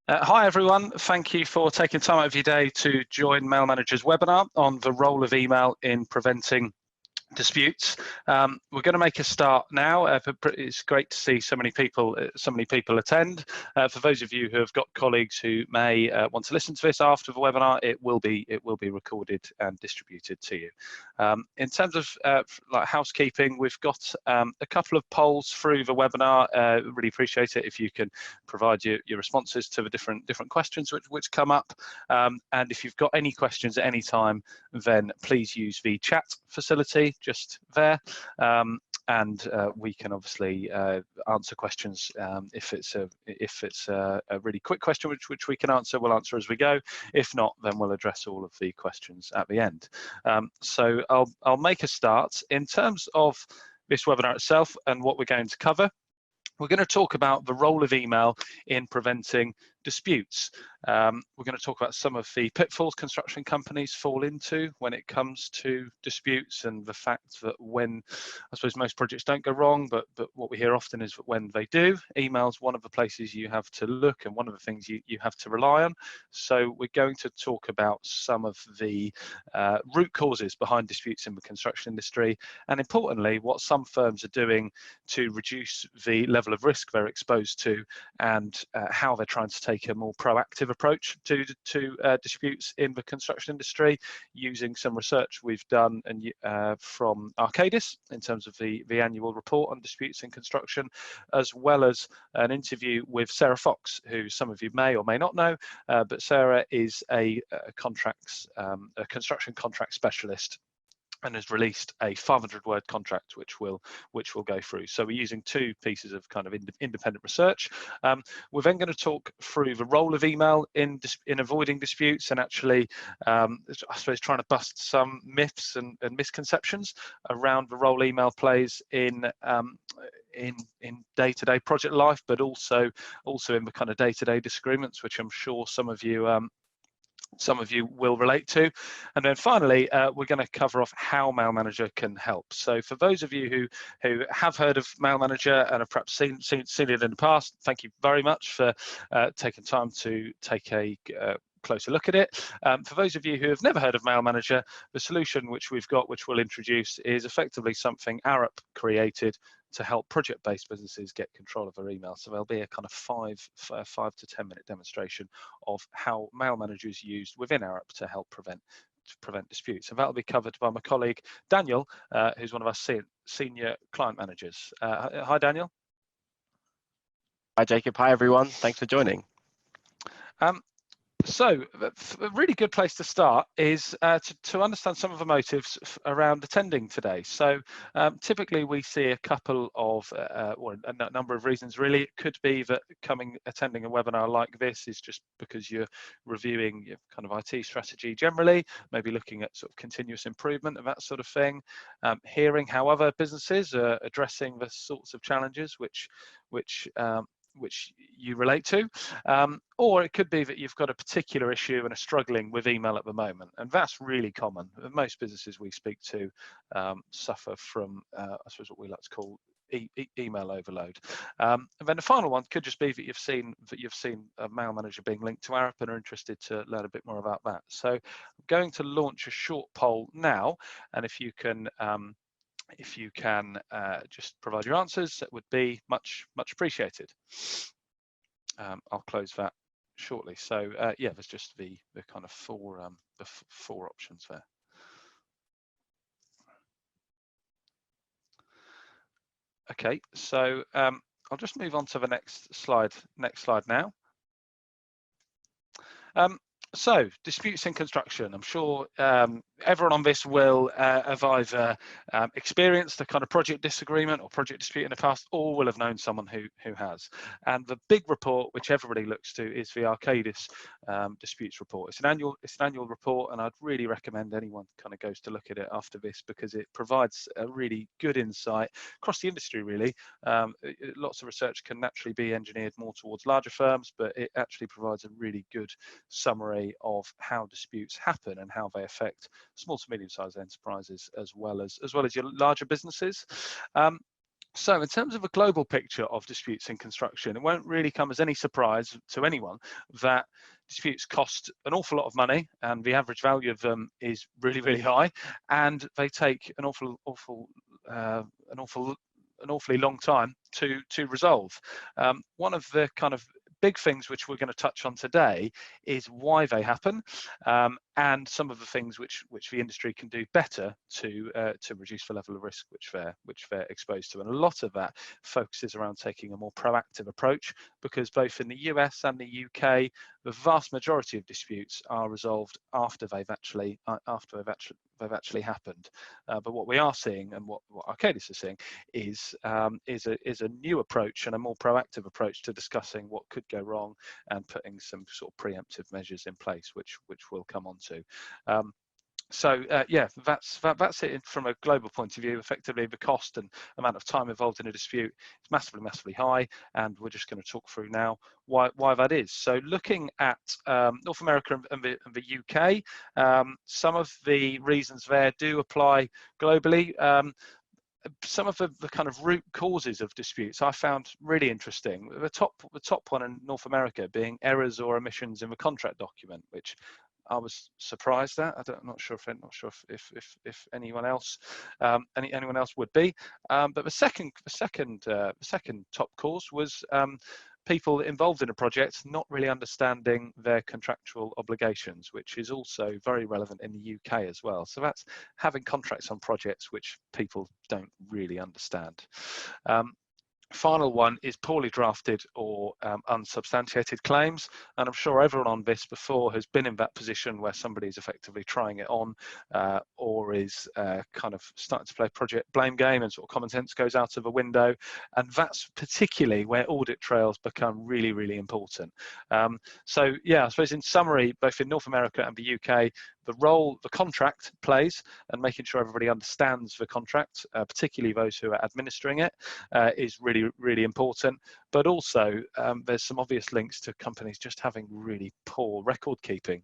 Hi everyone, thank you for taking time out of your day to join Mail Manager's webinar on the role of email in preventing disputes. We're going to make a start now. It's great to see so many people attend. For those of you who have got colleagues who may want to listen to this after the webinar, it will be recorded and distributed to you. In terms of like housekeeping, we've got a couple of polls through the webinar. Really appreciate it if you can provide your responses to the different questions which come up. And if you've got any questions at any time, then please use the chat facility just there, and we can obviously answer questions. If it's a really quick question which we can answer, we'll answer as we go. If not, then we'll address all of the questions at the end. So I'll make a start. In terms of this webinar itself and what we're going to cover, we're going to talk about the role of email in preventing disputes. We're going to talk about some of the pitfalls construction companies fall into when it comes to disputes, and the fact that when, I suppose most projects don't go wrong, but what we hear often is that when they do, email's one of the places you have to look and one of the things you have to rely on. So we're going to talk about some of the root causes behind disputes in the construction industry, and importantly, what some firms are doing to reduce the level of risk they're exposed to, and how they're trying to take a more proactive approach to disputes in the construction industry, using some research we've done and from Arcadis in terms of the annual report on disputes in construction, as well as an interview with Sarah Fox, who some of you may or may not know, but Sarah is a construction contract specialist and has released a 500-word contract which we'll go through. So we're using two pieces of kind of independent research. We're then going to talk through the role of email in avoiding disputes, and actually I suppose trying to bust some myths and misconceptions around the role email plays in day-to-day project life, but also in the kind of day-to-day disagreements, which I'm sure some of you will relate to. And then finally, we're going to cover off how Mail Manager can help. So for those of you who have heard of Mail Manager and have perhaps seen it in the past, thank you very much for taking time to take a closer look at it. For those of you who have never heard of Mail Manager, the solution which we've got, which we'll introduce, is effectively something Arup created to help project-based businesses get control of their email. So there'll be a kind of 5 to 10 minute demonstration of how Mail Manager is used within Arup to help prevent disputes. And that'll be covered by my colleague Daniel, who's one of our senior client managers. Hi, Daniel. Hi, Jacob. Hi, everyone. Thanks for joining. So a really good place to start is to understand some of the motives around attending today. So typically we see a couple of, or a number of reasons really. It could be that attending a webinar like this is just because you're reviewing your kind of IT strategy generally, maybe looking at sort of continuous improvement and that sort of thing. Hearing how other businesses are addressing the sorts of challenges which you relate to, or it could be that you've got a particular issue and are struggling with email at the moment, and that's really common. Most businesses we speak to suffer from, I suppose, what we like to call email overload. And then the final one could just be that you've seen a Mail Manager being linked to Arup and are interested to learn a bit more about that. So I'm going to launch a short poll now, and if you can just provide your answers, that would be much appreciated. I'll close that shortly. So yeah, there's just the kind of four options there. Okay, so I'll just move on to the next slide now. So disputes in construction. I'm sure everyone on this will have either experienced a kind of project disagreement or project dispute in the past, or will have known someone who has. And the big report, which everybody looks to, is the Arcadis disputes report. It's an annual report, and I'd really recommend anyone kind of goes to look at it after this, because it provides a really good insight across the industry. Really, lots of research can naturally be engineered more towards larger firms, but it actually provides a really good summary of how disputes happen and how they affect small to medium-sized enterprises as well as your larger businesses. So in terms of a global picture of disputes in construction, it won't really come as any surprise to anyone that disputes cost an awful lot of money, and the average value of them is really, really high, and they take an awfully long time to resolve. One of the kind of big things which we're going to touch on today is why they happen, and some of the things which the industry can do better to reduce the level of risk which they're exposed to. And a lot of that focuses around taking a more proactive approach, because both in the US and the UK, the vast majority of disputes are resolved after they've actually happened. But what we are seeing, and what Arcadis is seeing, is a new approach and a more proactive approach to discussing what could go wrong and putting some sort of preemptive measures in place, which we'll come on to. Yeah, that's it from a global point of view. Effectively, the cost and amount of time involved in a dispute is massively high, and we're just going to talk through now why that is. So looking at North America and the UK, some of the reasons there do apply globally. Some of the kind of root causes of disputes I found really interesting. The top one in North America being errors or omissions in the contract document, which I was surprised at. I'm not sure if anyone else anyone else would be. But the second top cause was people involved in a project not really understanding their contractual obligations, which is also very relevant in the UK as well. So that's having contracts on projects which people don't really understand. Final one is poorly drafted or unsubstantiated claims, and I'm sure everyone on this before has been in that position where somebody's effectively trying it on, or is kind of starting to play project blame game, and sort of common sense goes out of the window, and that's particularly where audit trails become really, really important. So yeah, I suppose in summary, both in North America and the UK, the role the contract plays and making sure everybody understands the contract, particularly those who are administering it, is really, really important. But also there's some obvious links to companies just having really poor record keeping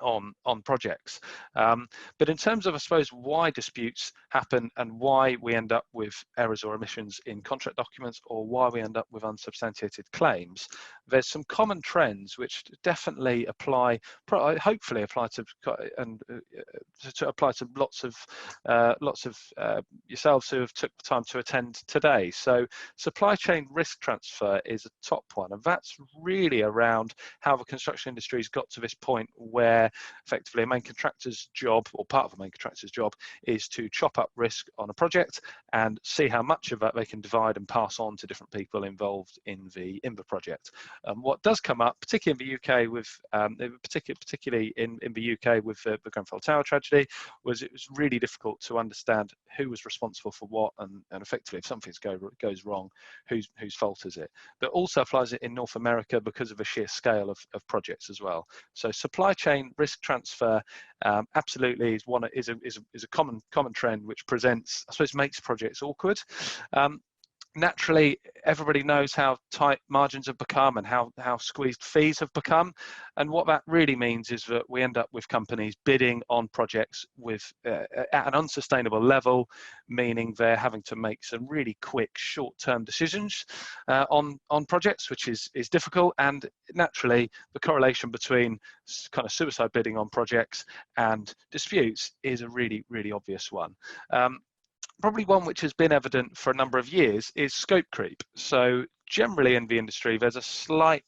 on projects. But in terms of, I suppose, why disputes happen and why we end up with errors or omissions in contract documents, or why we end up with unsubstantiated claims, there's some common trends which definitely apply, hopefully apply to, and to apply to lots of yourselves who have took the time to attend today. So supply chain risk transfer is a top one, and that's really around how the construction industry has got to this point where effectively a main contractor's job, or part of a main contractor's job, is to chop up risk on a project and see how much of that they can divide and pass on to different people involved in the project. What does come up, particularly in the UK, with particularly in the UK with the Grenfell Tower tragedy, was it was really difficult to understand who was responsible for what, and effectively if something goes wrong, whose fault is it. But also applies it in North America because of the sheer scale of projects as well. So supply chain risk transfer absolutely is a common trend which presents, I suppose, makes projects awkward. Naturally, everybody knows how tight margins have become and how squeezed fees have become, and what that really means is that we end up with companies bidding on projects with at an unsustainable level, meaning they're having to make some really quick short-term decisions on projects, which is difficult. And naturally, the correlation between kind of suicide bidding on projects and disputes is a really, really obvious one. Probably one which has been evident for a number of years is scope creep. So generally in the industry, there's a slight,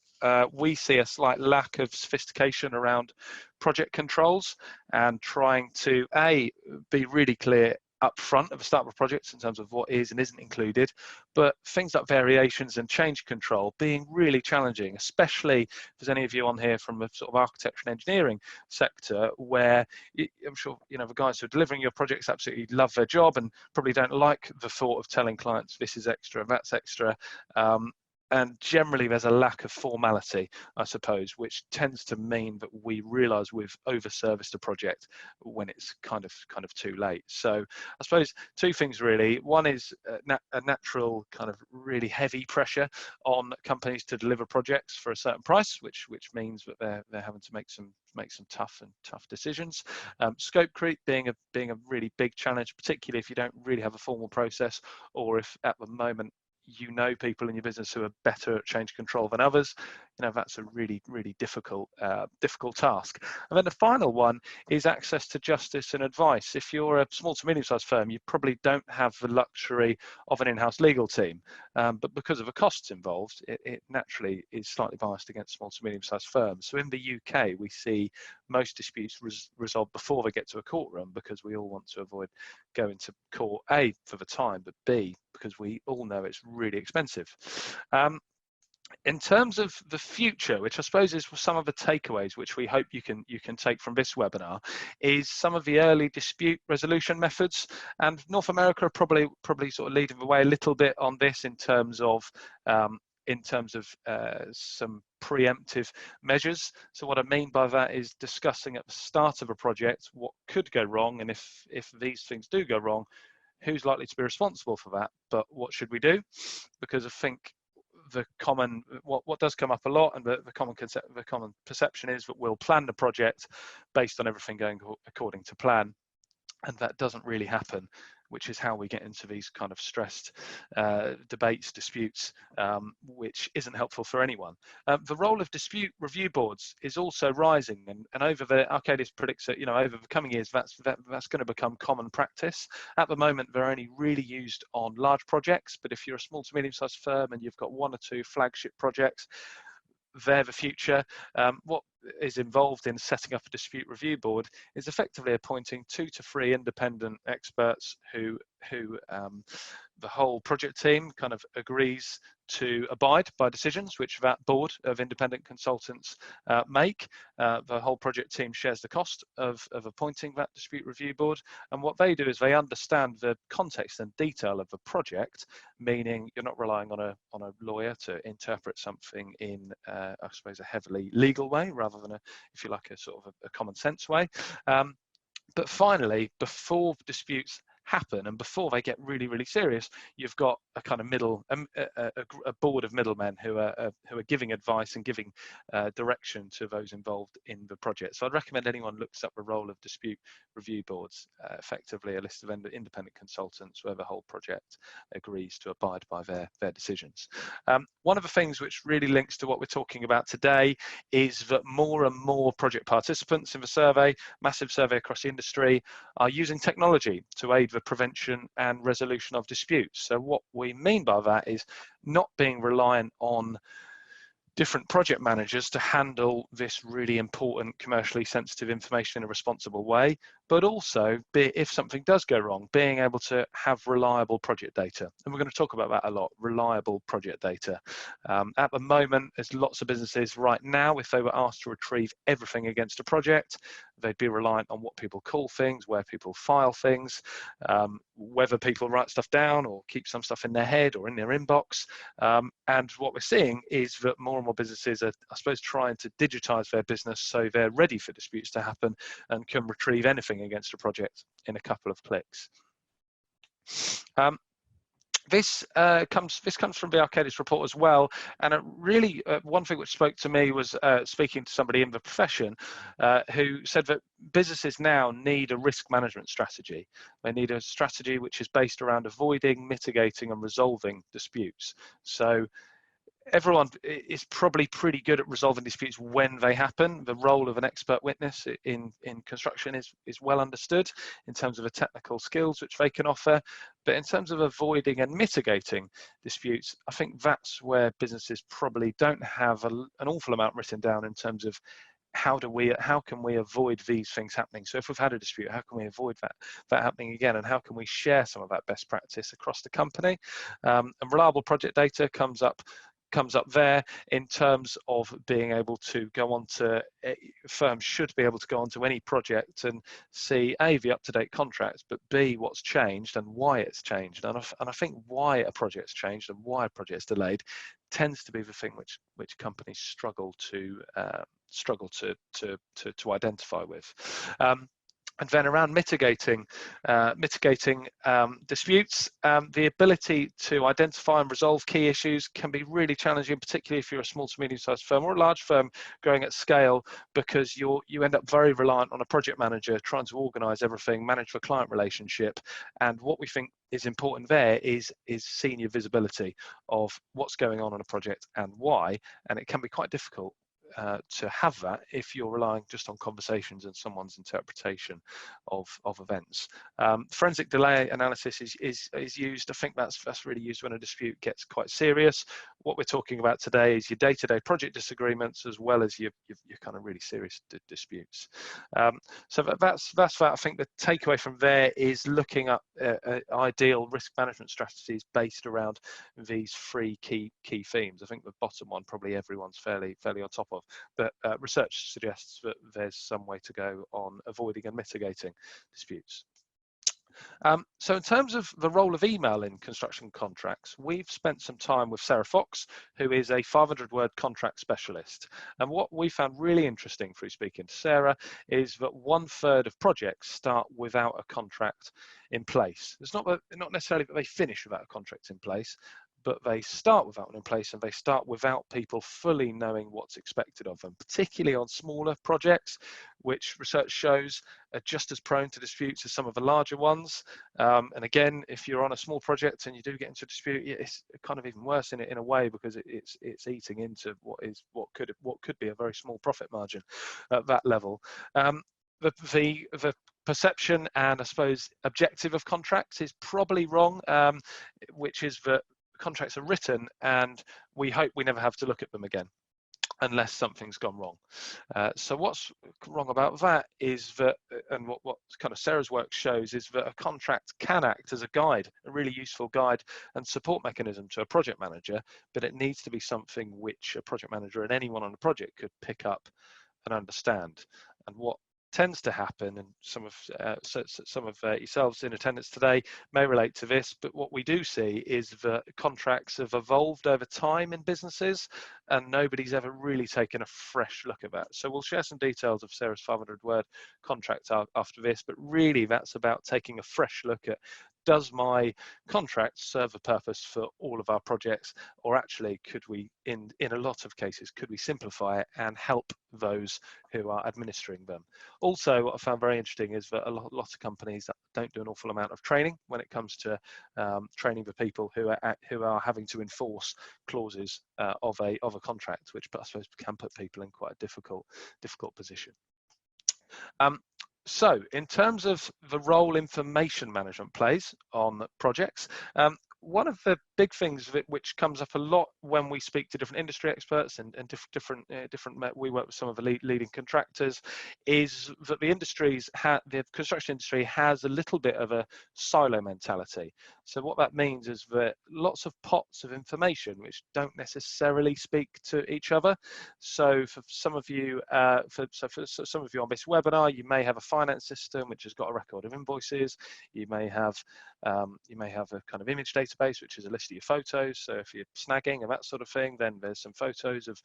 we see a slight lack of sophistication around project controls, and trying to be really clear up front at the start of a project in terms of what is and isn't included, but things like variations and change control being really challenging, especially if there's any of you on here from a sort of architecture and engineering sector, where I'm sure the guys who are delivering your projects absolutely love their job and probably don't like the thought of telling clients this is extra and that's extra. And generally there's a lack of formality, I suppose, which tends to mean that we realise we've over-serviced a project when it's kind of too late. So I suppose two things really. One is a natural kind of really heavy pressure on companies to deliver projects for a certain price, which means that they're having to make some tough decisions. Scope creep being a really big challenge, particularly if you don't really have a formal process, or if at the moment you know people in your business who are better at change control than others. That's a really difficult task. And then the final one is access to justice and advice. If you're a small to medium-sized firm, you probably don't have the luxury of an in-house legal team, but because of the costs involved, it naturally is slightly biased against small to medium-sized firms. So in the UK, we see most disputes resolved before they get to a courtroom, because we all want to avoid going to court, A, for the time, but B, because we all know it's really expensive. In terms of the future, which I suppose is some of the takeaways which we hope you can take from this webinar, is some of the early dispute resolution methods. And North America are probably sort of leading the way a little bit on this in terms of some preemptive measures. So what I mean by that is discussing at the start of a project what could go wrong, and if these things do go wrong, who's likely to be responsible for that, but what should we do? Because I think what does come up a lot, and the common perception is that we'll plan the project based on everything going according to plan, and that doesn't really happen, which is how we get into these kind of stressed debates, disputes, which isn't helpful for anyone. The role of dispute review boards is also rising, and over the Arcadis predicts that over the coming years that's going to become common practice. At the moment, they're only really used on large projects, but if you're a small to medium-sized firm and you've got one or two flagship projects, they're the future. What is involved in setting up a dispute review board is effectively appointing 2 to 3 independent experts who the whole project team kind of agrees to abide by decisions which that board of independent consultants make. The whole project team shares the cost of appointing that dispute review board, and what they do is they understand the context and detail of the project, meaning you're not relying on a lawyer to interpret something in I suppose a heavily legal way, rather than if you like, a sort of a common sense way. But finally, before disputes happen and before they get really serious, you've got a kind of a board of middlemen who are giving advice and giving direction to those involved in the project. So I'd recommend anyone looks up the role of dispute review boards, effectively a list of independent consultants where the whole project agrees to abide by their decisions. One of the things which really links to what we're talking about today is that more and more project participants in the survey, massive survey across the industry, are using technology to aid the prevention and resolution of disputes. So what we mean by that is not being reliant on different project managers to handle this really important commercially sensitive information in a responsible way, but also if something does go wrong, being able to have reliable project data. And we're going to talk about that a lot, reliable project data. At the moment, there's lots of businesses right now, if they were asked to retrieve everything against a project, they'd be reliant on what people call things, where people file things, whether people write stuff down or keep some stuff in their head or in their inbox. And what we're seeing is that more and more businesses are, I suppose, trying to digitize their business so they're ready for disputes to happen and can retrieve anything against a project in a couple of clicks. This comes from the Arcadis report as well, and really one thing which spoke to me was speaking to somebody in the profession who said that businesses now need a risk management strategy. They need a strategy which is based around avoiding, mitigating and resolving disputes. So everyone is probably pretty good at resolving disputes when they happen. The role of an expert witness in construction is well understood in terms of the technical skills which they can offer. But in terms of avoiding and mitigating disputes, I think that's where businesses probably don't have an awful amount written down in terms of how can we avoid these things happening. So if we've had a dispute, how can we avoid that happening again, and how can we share some of that best practice across the company? And reliable project data comes up comes up there in terms of being able to go on to, firms should be able to go onto any project and see A, the up-to-date contracts, but B, what's changed and why it's changed. And I think why a project's changed and why a project's delayed tends to be the thing which companies struggle to identify with. And then around mitigating disputes, the ability to identify and resolve key issues can be really challenging, particularly if you're a small to medium-sized firm or a large firm growing at scale, because you end up very reliant on a project manager trying to organise everything, manage the client relationship. And what we think is important there is senior visibility of what's going on a project and why. And it can be quite difficult to have that if you're relying just on conversations and someone's interpretation of events. Forensic delay analysis is used. I think that's really used when a dispute gets quite serious. What we're talking about today is your day-to-day project disagreements as well as your kind of really serious disputes. So that's that. I think the takeaway from there is looking at ideal risk management strategies based around these three key themes. I think the bottom one probably everyone's fairly on top of. But research suggests that there's some way to go on avoiding and mitigating disputes. So in terms of the role of email in construction contracts, we've spent some time with Sarah Fox, who is a 500-word contract specialist. And what we found really interesting through speaking to Sarah is that 1/3 of projects start without a contract in place. It's not necessarily that they finish without a contract in place, but they start without one in place, and they start without people fully knowing what's expected of them, particularly on smaller projects, which research shows are just as prone to disputes as some of the larger ones. And again, if you're on a small project and you do get into a dispute, it's kind of even worse in a way, because it's eating into what could be a very small profit margin at that level. The perception and I suppose objective of contracts is probably wrong, which is that contracts are written and we hope we never have to look at them again unless something's gone wrong. So what's wrong about that is that, and what kind of Sarah's work shows, is that a contract can act as a guide, a really useful guide and support mechanism to a project manager, but it needs to be something which a project manager and anyone on the project could pick up and understand. And what tends to happen, and some of yourselves in attendance today may relate to this, but what we do see is that contracts have evolved over time in businesses and nobody's ever really taken a fresh look at that. So we'll share some details of Sarah's 500-word contract after this, but really that's about taking a fresh look at, does my contract serve a purpose for all of our projects, or actually could we, in a lot of cases, could we simplify it and help those who are administering them? Also, what I found very interesting is that a lot of companies don't do an awful amount of training when it comes to training the people who are having to enforce clauses of a contract, which I suppose can put people in quite a difficult position. So in terms of the role information management plays on projects, one of the big things which comes up a lot when we speak to different industry experts and different we work with some of the leading contractors, is that the construction industry has a little bit of a silo mentality. So what that means is that lots of pots of information which don't necessarily speak to each other. So for some of you, for some of you on this webinar, you may have a finance system which has got a record of invoices. You may have a kind of image database which is a list of your photos. So if you're snagging and that sort of thing, then there's some photos of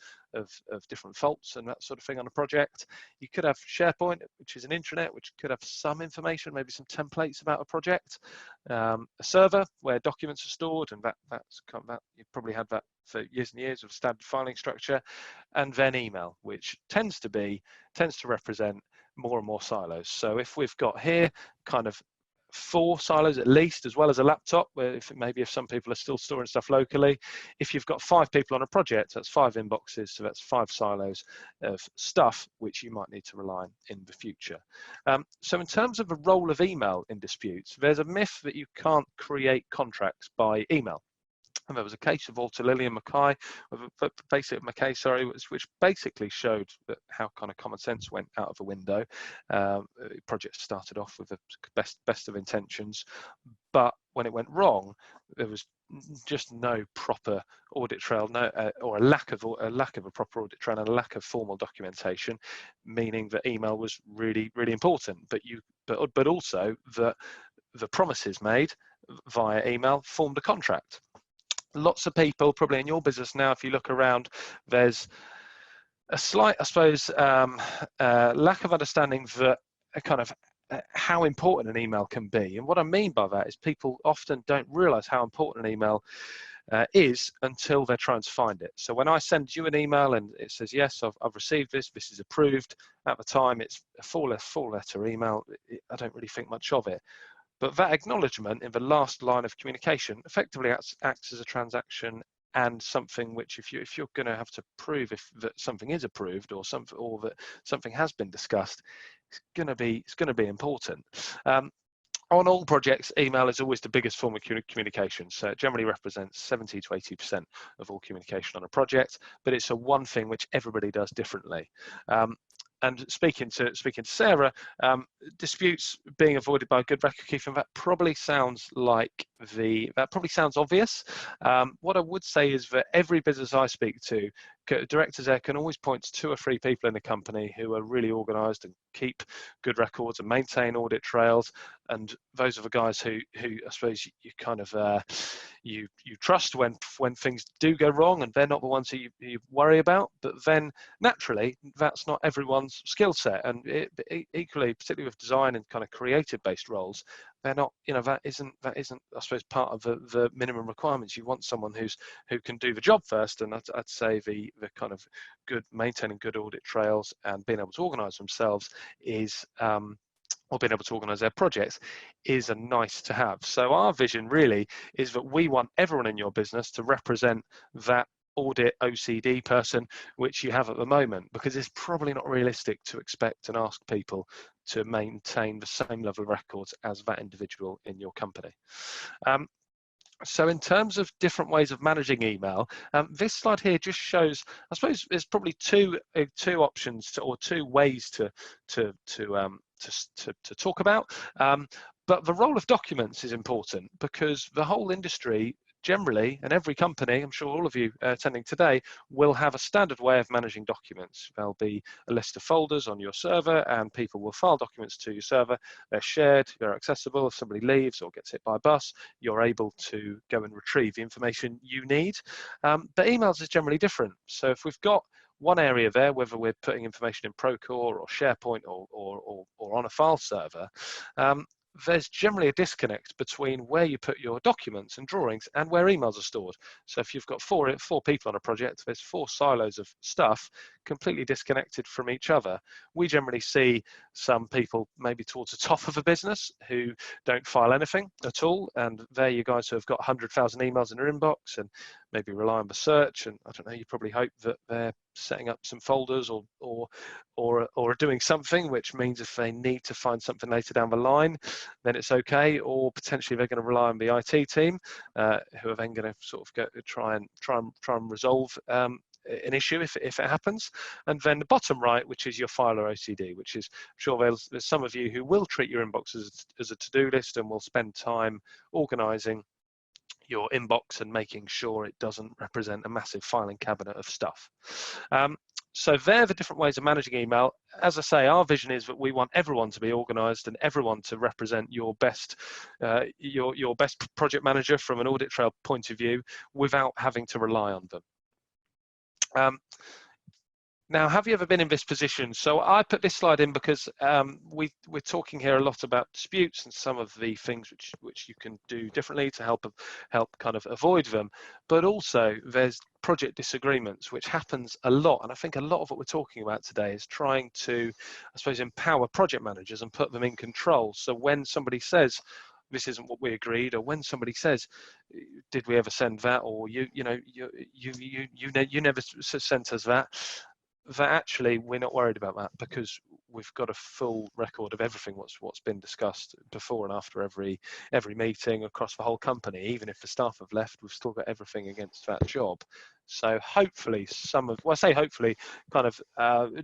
different faults and that sort of thing on a project. You could have SharePoint, which is an intranet, which could have some information, maybe some templates about a project. A server where documents are stored, and that's kind of that. You've probably had that for years and years of standard filing structure. And then email, which tends to represent more and more silos. So if we've got here kind of 4 silos at least, as well as a laptop, where if some people are still storing stuff locally. If you've got 5 people on a project, that's 5 inboxes, so that's 5 silos of stuff which you might need to rely on in the future. So in terms of the role of email in disputes, there's a myth that you can't create contracts by email. And there was a case of Walter Lilly and Mackay, which basically showed that how kind of common sense went out of the window. Project started off with the best of intentions, but when it went wrong, there was just no proper audit trail, or a lack of a proper audit trail and a lack of formal documentation, meaning that email was really important. But also that the promises made via email formed a contract. Lots of people, probably in your business now, if you look around, there's a slight, I suppose, lack of understanding that kind of how important an email can be. And what I mean by that is people often don't realize how important an email is until they're trying to find it. So when I send you an email and it says, yes, I've received this is approved, at the time it's a four letter email, I don't really think much of it. But that acknowledgement in the last line of communication effectively acts as a transaction and something which, if you're going to have to prove that something is approved or that something has been discussed, it's going to be important. On all projects, email is always the biggest form of communication. So it generally represents 70 to 80% of all communication on a project, but it's a one thing which everybody does differently. And speaking to Sarah, disputes being avoided by good record keeping, that probably sounds obvious. What I would say is that every business I speak to, directors there can always point to 2 or 3 people in the company who are really organised and keep good records and maintain audit trails. And those are the guys who I suppose you kind of you trust when things do go wrong, and they're not the ones who you worry about. But then naturally, that's not everyone's skill set, and equally, particularly with design and kind of creative based roles, they're not, that isn't I suppose part of the minimum requirements. You want someone who can do the job first, and I'd say the kind of maintaining good audit trails and being able to organise themselves is or being able to organise their projects is a nice to have. So our vision really is that we want everyone in your business to represent that audit OCD person which you have at the moment, because it's probably not realistic to expect and ask people to maintain the same level of records as that individual in your company. So in terms of different ways of managing email, this slide here just shows, I suppose there's probably two options or 2 ways to talk about. But the role of documents is important, because the whole industry generally, and every company, I'm sure all of you attending today, will have a standard way of managing documents. There'll be a list of folders on your server, and people will file documents to your server. They're shared, they're accessible. If somebody leaves or gets hit by a bus, you're able to go and retrieve the information you need. But emails is generally different. So if we've got one area there, whether we're putting information in Procore or SharePoint or on a file server, there's generally a disconnect between where you put your documents and drawings and where emails are stored. So if you've got four people on a project, there's 4 silos of stuff completely disconnected from each other. We generally see some people maybe towards the top of a business who don't file anything at all, and they're you guys who have got 100,000 emails in your inbox and maybe rely on the search, and I don't know, you probably hope that they're setting up some folders or are doing something, which means if they need to find something later down the line, then it's okay. Or potentially they're going to rely on the IT team, who are then going to sort of try and resolve an issue if it happens. And then the bottom right, which is your file or OCD, which is, I'm sure there's some of you who will treat your inbox as a to-do list and will spend time organising your inbox and making sure it doesn't represent a massive filing cabinet of stuff. So they're the different ways of managing email. As I say, our vision is that we want everyone to be organised and everyone to represent your best project manager from an audit trail point of view without having to rely on them. Now, have you ever been in this position? So I put this slide in because we're talking here a lot about disputes and some of the things which you can do differently to help kind of avoid them. But also there's project disagreements, which happens a lot. And I think a lot of what we're talking about today is trying to, I suppose, empower project managers and put them in control. So when somebody says, this isn't what we agreed, or when somebody says, did we ever send that, or you never sent us that, actually we're not worried about that, because we've got a full record of everything what's been discussed before and after every meeting across the whole company. Even if the staff have left, we've still got everything against that job. So hopefully I say hopefully, kind of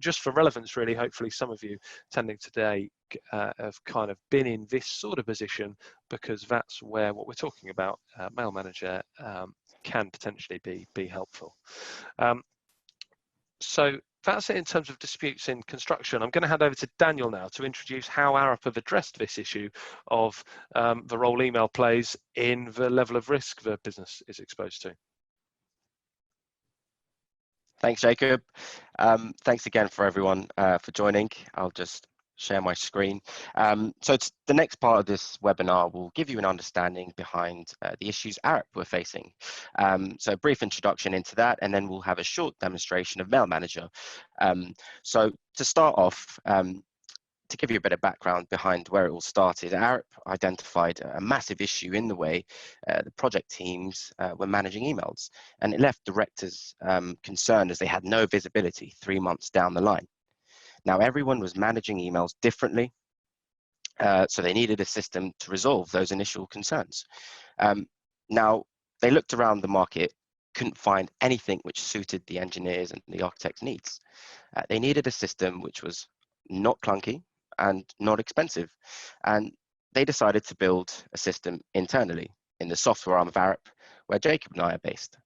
just for relevance really, hopefully some of you attending today have kind of been in this sort of position, because that's where what we're talking about, Mail Manager, can potentially be helpful. So that's it in terms of disputes in construction. I'm going to hand over to Daniel now to introduce how Arup have addressed this issue of the role email plays in the level of risk the business is exposed to. Thanks, Jacob. Thanks again for everyone for joining. I'll just share my screen. So it's the next part of this webinar will give you an understanding behind the issues Arup were facing. So a brief introduction into that, and then we'll have a short demonstration of Mail Manager. So to start off, to give you a bit of background behind where it all started, Arup identified a massive issue in the way the project teams were managing emails, and it left directors concerned as they had no visibility 3 months down the line. Now, everyone was managing emails differently, so they needed a system to resolve those initial concerns. Now, they looked around the market, couldn't find anything which suited the engineers and the architects' needs. They needed a system which was not clunky and not expensive, and they decided to build a system internally in the software arm of Arup, where Jacob and I are based.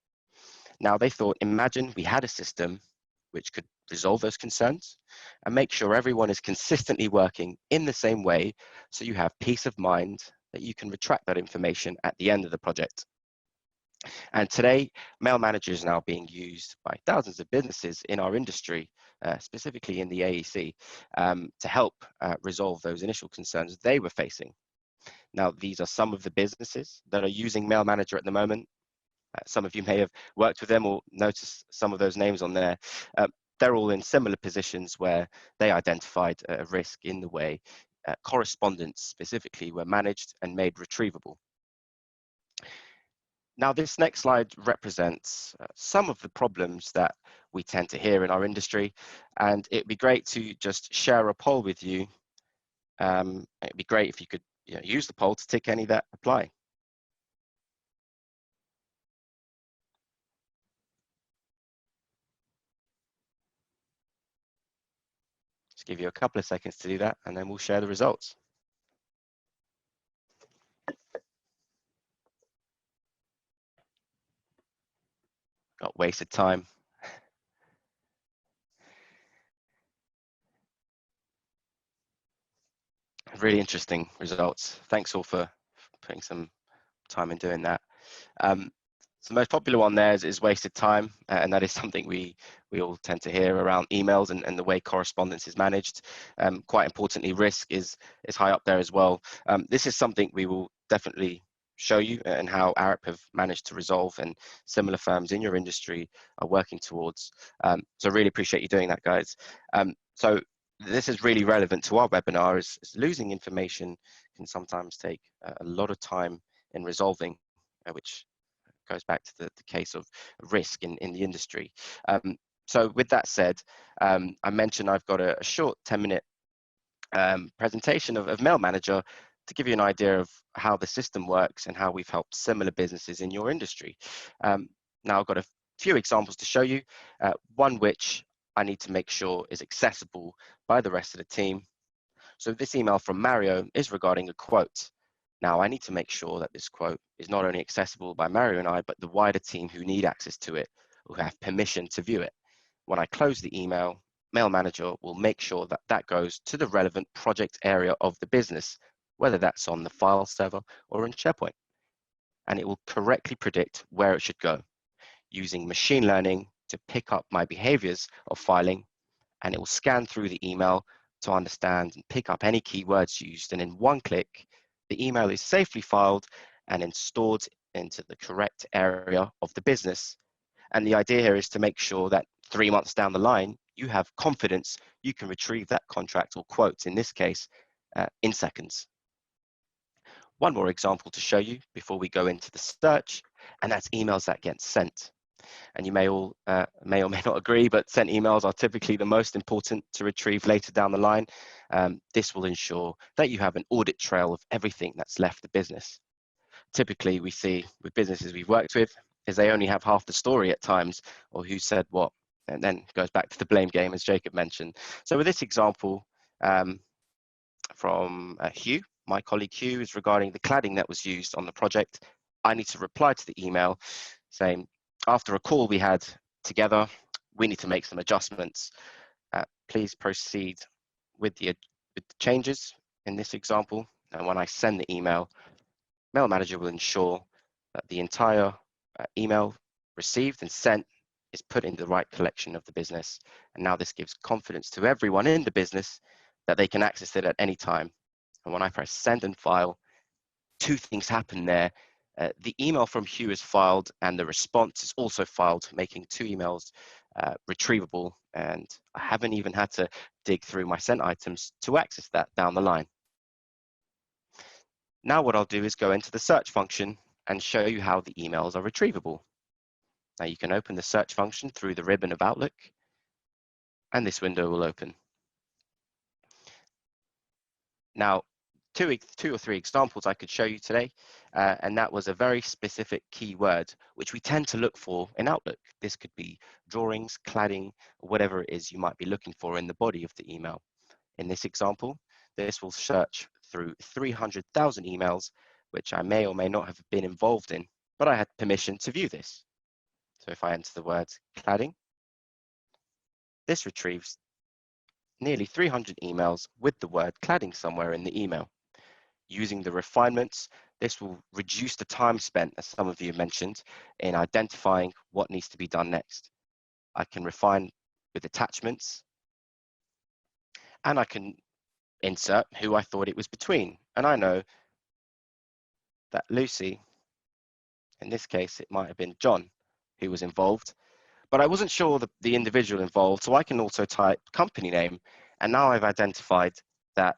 Now, they thought, imagine we had a system which could resolve those concerns and make sure everyone is consistently working in the same way, so you have peace of mind that you can retract that information at the end of the project. And today, Mail Manager is now being used by thousands of businesses in our industry, specifically in the AEC, to help resolve those initial concerns they were facing. Now, these are some of the businesses that are using Mail Manager at the moment. Some of you may have worked with them or noticed some of those names on there. They're all in similar positions where they identified a risk in the way correspondence specifically were managed and made retrievable. Now, this next slide represents some of the problems that we tend to hear in our industry, and it'd be great to just share a poll with you. It'd be great if you could use the poll to tick any that apply. Just give you a couple of seconds to do that, and then we'll share the results. Got wasted time. Really interesting results. Thanks all for putting some time in doing that. So the most popular one there is wasted time, and that is something we all tend to hear around emails and the way correspondence is managed. Quite importantly, risk is high up there as well. This is something we will definitely show you and how Arup have managed to resolve, and similar firms in your industry are working towards. So really appreciate you doing that, guys. So this is really relevant to our webinar, is losing information can sometimes take a lot of time in resolving, which goes back to the case of risk in the industry. So with that said, I mentioned I've got a short 10-minute presentation of Mail Manager to give you an idea of how the system works and how we've helped similar businesses in your industry. Now I've got a few examples to show you, one which I need to make sure is accessible by the rest of the team. So this email from Mario is regarding a quote. Now I need to make sure that this quote is not only accessible by Mario and I, but the wider team who need access to it, who have permission to view it. When I close the email, Mail Manager will make sure that that goes to the relevant project area of the business, whether that's on the file server or in SharePoint. And it will correctly predict where it should go, using machine learning to pick up my behaviors of filing, and it will scan through the email to understand and pick up any keywords used, and in one click, the email is safely filed and then stored into the correct area of the business. And the idea here is to make sure that 3 months down the line, you have confidence you can retrieve that contract or quote, in this case, in seconds. One more example to show you before we go into the search, and that's emails that get sent. And you may or may not agree, but sent emails are typically the most important to retrieve later down the line. This will ensure that you have an audit trail of everything that's left the business. Typically, we see with businesses we've worked with is they only have half the story at times, or who said what, and then it goes back to the blame game, as Jacob mentioned. So with this example from Hugh, my colleague Hugh, is regarding the cladding that was used on the project. I need to reply to the email saying, after a call we had together, we need to make some adjustments. Please proceed with the changes in this example. And when I send the email, Mail Manager will ensure that the entire email received and sent is put in the right collection of the business. And now this gives confidence to everyone in the business that they can access it at any time. And when I press send and file, two things happen there. The email from Hugh is filed and the response is also filed, making two emails retrievable. And I haven't even had to dig through my sent items to access that down the line. Now what I'll do is go into the search function and show you how the emails are retrievable. Now you can open the search function through the ribbon of Outlook, and this window will open. Now, two or three examples I could show you today, and that was a very specific keyword, which we tend to look for in Outlook. This could be drawings, cladding, or whatever it is you might be looking for in the body of the email. In this example, this will search through 300,000 emails, which I may or may not have been involved in, but I had permission to view this. So if I enter the words cladding, this retrieves nearly 300 emails with the word cladding somewhere in the email. Using the refinements, this will reduce the time spent, as some of you mentioned, in identifying what needs to be done next. I can refine with attachments, and I can insert who I thought it was between. And I know that Lucy, in this case, it might have been John who was involved, but I wasn't sure the individual involved, so I can also type company name, and now I've identified that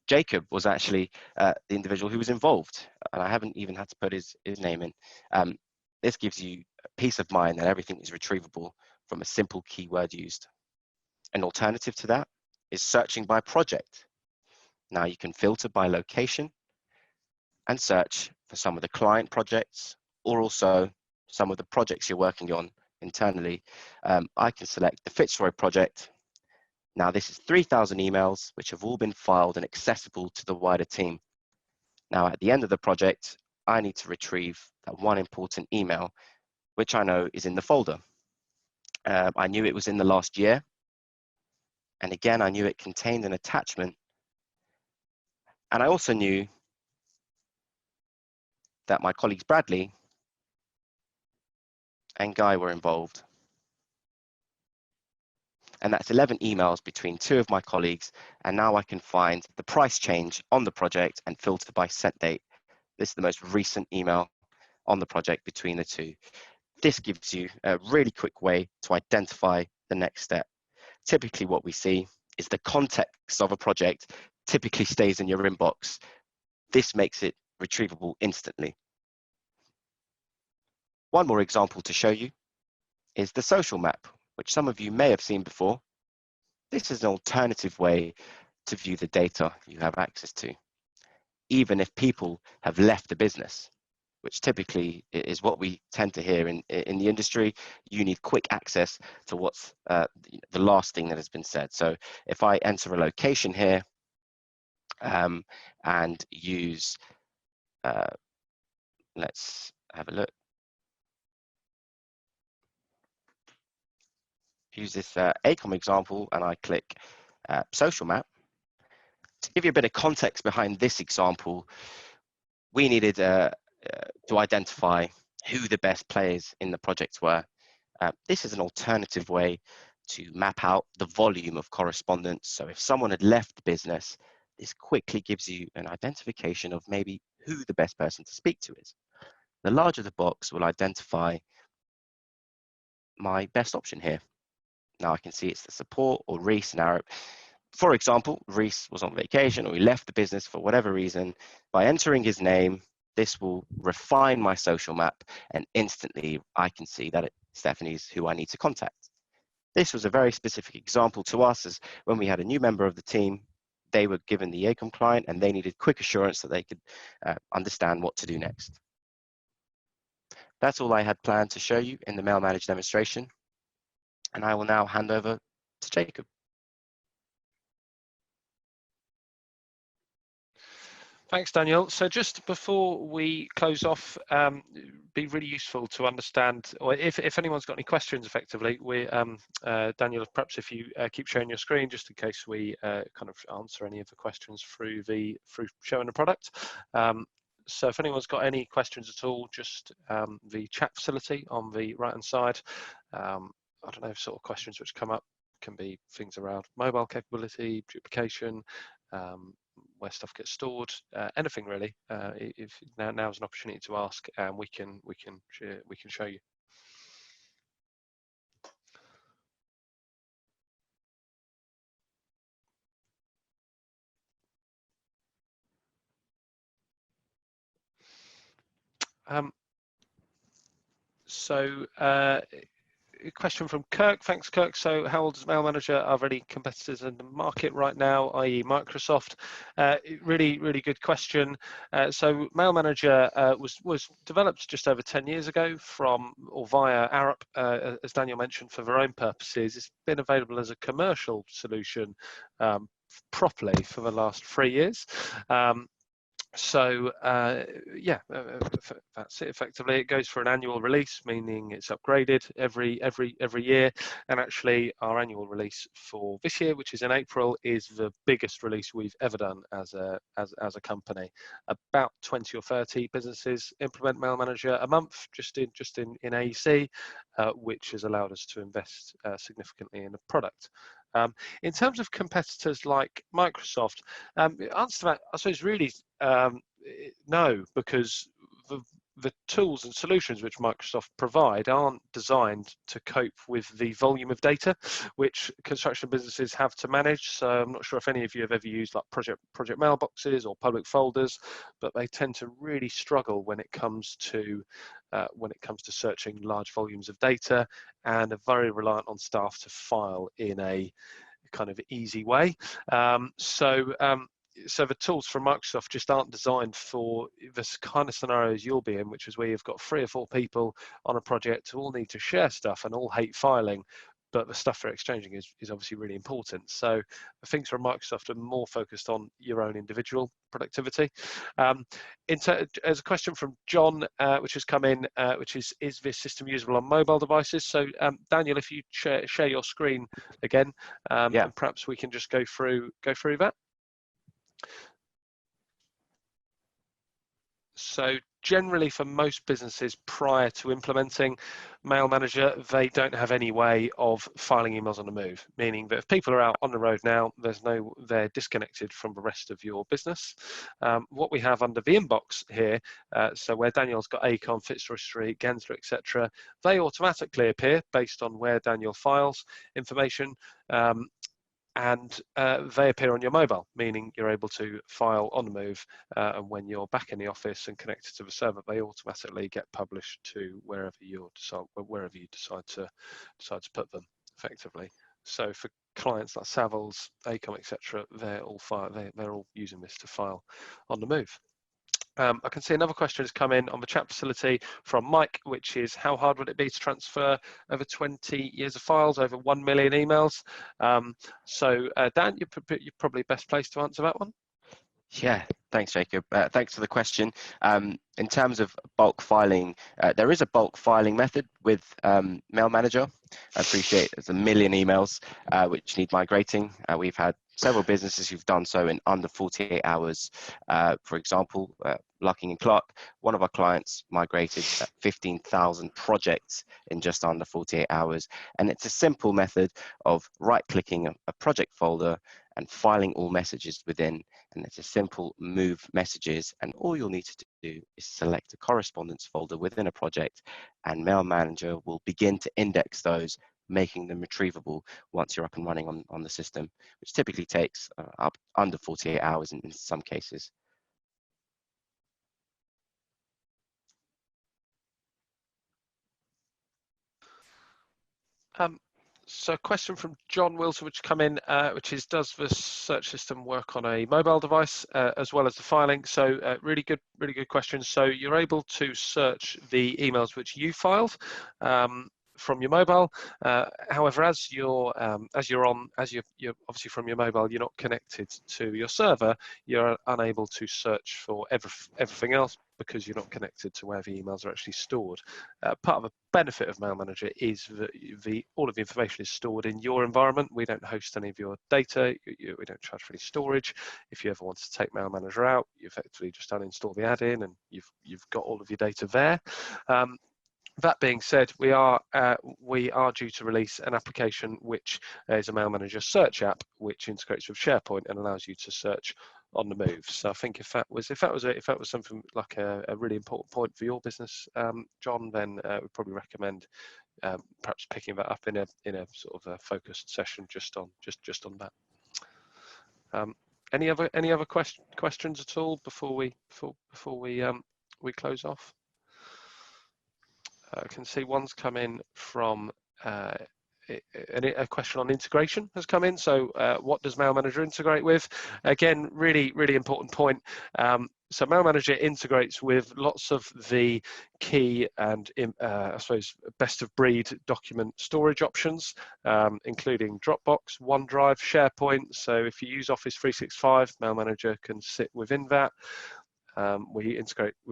Jacob was actually the individual who was involved, and I haven't even had to put his name in. This gives you peace of mind that everything is retrievable from a simple keyword used. An alternative to that is searching by project. Now you can filter by location and search for some of the client projects, or also some of the projects you're working on internally. I can select the Fitzroy project. Now this is 3,000 emails, which have all been filed and accessible to the wider team. Now at the end of the project, I need to retrieve that one important email, which I know is in the folder. I knew it was in the last year. And again, I knew it contained an attachment. And I also knew that my colleagues Bradley and Guy were involved. And that's 11 emails between two of my colleagues. And now I can find the price change on the project and filter by sent date. This is the most recent email on the project between the two. This gives you a really quick way to identify the next step. Typically what we see is the context of a project typically stays in your inbox. This makes it retrievable instantly. One more example to show you is the social map, which some of you may have seen before. This is an alternative way to view the data you have access to, even if people have left the business, which typically is what we tend to hear in the industry. You need quick access to what's the last thing that has been said. So if I enter a location here and use, let's have a look. Use this ACOM example, and I click social map. To give you a bit of context behind this example, we needed to identify who the best players in the project were. This is an alternative way to map out the volume of correspondence. So if someone had left the business, this quickly gives you an identification of maybe who the best person to speak to is. The larger the box will identify my best option here. Now I can see it's the support or Reese and Arab. For example, Reese was on vacation or he left the business for whatever reason. By entering his name, this will refine my social map, and instantly I can see that Stephanie's who I need to contact. This was a very specific example to us, as when we had a new member of the team, they were given the ACOM client and they needed quick assurance that they could understand what to do next. That's all I had planned to show you in the Mail Manage demonstration, and I will now hand over to Jacob. Thanks, Daniel. So just before we close off, be really useful to understand, or if anyone's got any questions, effectively, Daniel, perhaps if you keep sharing your screen, just in case we kind of answer any of the questions through showing the product. So if anyone's got any questions at all, just the chat facility on the right-hand side. I don't know, sort of questions which come up can be things around mobile capability, duplication, where stuff gets stored, anything really. If now's an opportunity to ask, and we can show you. A question from Kirk. Thanks, Kirk. So how old is Mail Manager? Are there any competitors in the market right now, i.e. Microsoft? Really good question. So Mail Manager was developed just over 10 years ago via Arup, as Daniel mentioned, for their own purposes. It's been available as a commercial solution properly for the last 3 years. Yeah, that's it. Effectively, it goes for an annual release, meaning it's upgraded every year. And actually, our annual release for this year, which is in April, is the biggest release we've ever done as a company. About 20 or 30 businesses implement Mail Manager a month, just in AEC, which has allowed us to invest significantly in the product. In terms of competitors like Microsoft, the answer to that, I suppose, really no, because the tools and solutions which Microsoft provide aren't designed to cope with the volume of data which construction businesses have to manage. So I'm not sure if any of you have ever used like project mailboxes or public folders, but they tend to really struggle when it comes to searching large volumes of data, and are very reliant on staff to file in a kind of easy way. So the tools from Microsoft just aren't designed for this kind of scenarios you'll be in, which is where you've got 3 or 4 people on a project who all need to share stuff and all hate filing, but the stuff they're exchanging is obviously really important. So the things from Microsoft are more focused on your own individual productivity. As a question from John, which has come in, which is this system usable on mobile devices? So Daniel, if you share your screen again, Yeah. and perhaps we can just go through that. So generally, for most businesses prior to implementing Mail Manager, they don't have any way of filing emails on the move, meaning that if people are out on the road now, they're disconnected from the rest of your business. What we have under the inbox here, so where Daniel's got ACOM, Fitzroy Street, Gensler, etc., they automatically appear based on where Daniel files information. And they appear on your mobile, meaning you're able to file on the move, and when you're back in the office and connected to the server, they automatically get published to wherever you decide to put them, effectively. So for clients like Savills, ACOM, etc., they're all using this to file on the move. I can see another question has come in on the chat facility from Mike, which is how hard would it be to transfer over 20 years of files, over 1 million emails? So Dan, you're probably best placed to answer that one. Yeah, thanks, Jacob. Thanks for the question. In terms of bulk filing, there is a bulk filing method with Mail Manager. I appreciate there's 1 million emails which need migrating. We've had several businesses who've done so in under 48 hours. For example, Lucking & Clark, one of our clients migrated 15,000 projects in just under 48 hours. And it's a simple method of right-clicking a project folder and filing all messages within. And it's a simple move messages. And all you'll need to do is select a correspondence folder within a project, and Mail Manager will begin to index those, making them retrievable once you're up and running on the system, which typically takes up under 48 hours in some cases. So a question from John Wilson, which come in, which is, does the search system work on a mobile device as well as the filing? So really good question. So you're able to search the emails which you filed from your mobile. However, as you're obviously from your mobile, you're not connected to your server. You're unable to search for everything else because you're not connected to where the emails are actually stored. Part of the benefit of Mail Manager is that all of the information is stored in your environment. We don't host any of your data. We don't charge for any storage. If you ever want to take Mail Manager out, you effectively just uninstall the add-in, and you've got all of your data there. That being said, we are due to release an application which is a Mail Manager search app, which integrates with SharePoint and allows you to search on the move. So I think if that was something like a really important point for your business, John, then we'd probably recommend perhaps picking that up in a sort of a focused session just on that. Any other questions at all before we close off? I can see one's come in from a question on integration has come in. So what does Mail Manager integrate with? Again, really important point. So Mail Manager integrates with lots of the key and I suppose best of breed document storage options, including Dropbox, OneDrive, SharePoint. So if you use Office 365, Mail Manager can sit within that. We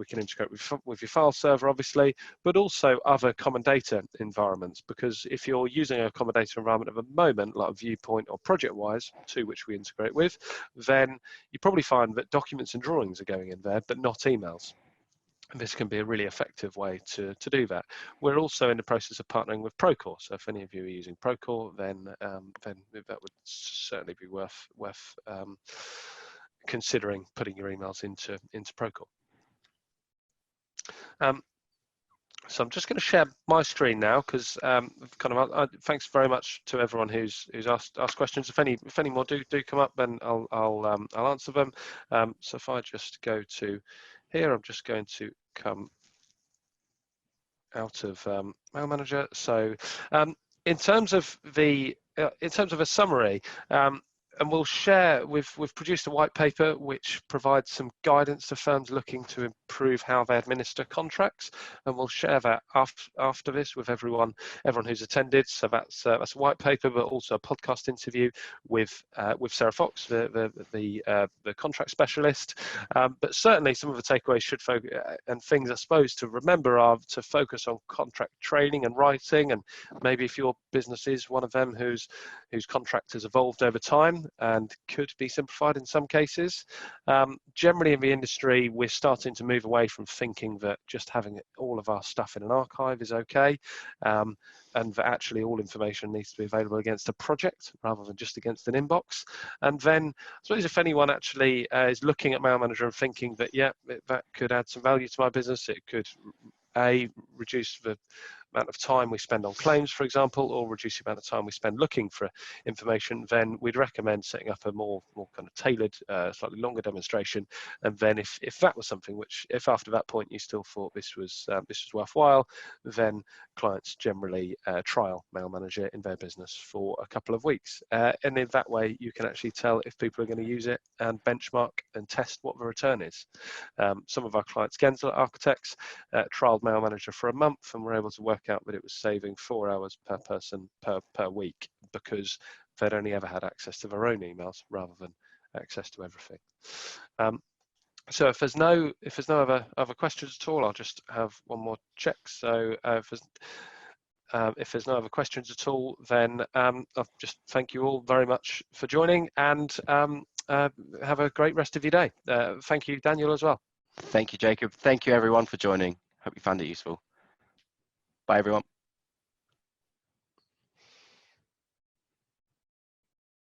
can integrate with your file server, obviously, but also other common data environments, because if you're using a common data environment at the moment, like Viewpoint or ProjectWise, two which we integrate with, then you probably find that documents and drawings are going in there, but not emails. And this can be a really effective way to do that. We're also in the process of partnering with Procore. So if any of you are using Procore, then that would certainly be worth considering putting your emails into Procore. So I'm just going to share my screen now, because thanks very much to everyone who's asked questions. If any more do come up, then I'll answer them. So if I just go to here, I'm just going to come out of Mail Manager. So in terms of a summary, and we'll share, we've produced a white paper which provides some guidance to firms looking to improve how they administer contracts, and we'll share that after this with everyone who's attended. So that's a white paper, but also a podcast interview with Sarah Fox, the contract specialist. But certainly some of the takeaways should focus, and things I suppose to remember, are to focus on contract training and writing, and maybe if your business is one of them whose contract has evolved over time and could be simplified in some cases. Generally in the industry, we're starting to move away from thinking that just having all of our stuff in an archive is okay, and that actually all information needs to be available against a project rather than just against an inbox. And then I suppose if anyone actually is looking at Mail Manager and thinking that, yeah, that could add some value to my business, it could reduce the amount of time we spend on claims, for example, or reduce the amount of time we spend looking for information, then we'd recommend setting up a more kind of tailored, slightly longer demonstration. And then if that was something which, if after that point you still thought this was worthwhile, then clients generally trial Mail Manager in their business for a couple of weeks. And in that way, you can actually tell if people are going to use it and benchmark and test what the return is. Some of our clients, Gensler Architects, trialed Mail Manager for a month and were able to work out that it was saving 4 hours per person per week, because they'd only ever had access to their own emails rather than access to everything. So if there's no other questions at all, I'll just have one more check. So if there's no other questions at all, then I'll just thank you all very much for joining, and have a great rest of your day. Thank you, Daniel, as well. Thank you, Jacob. Thank you, everyone, for joining. Hope you found it useful. Bye, everyone.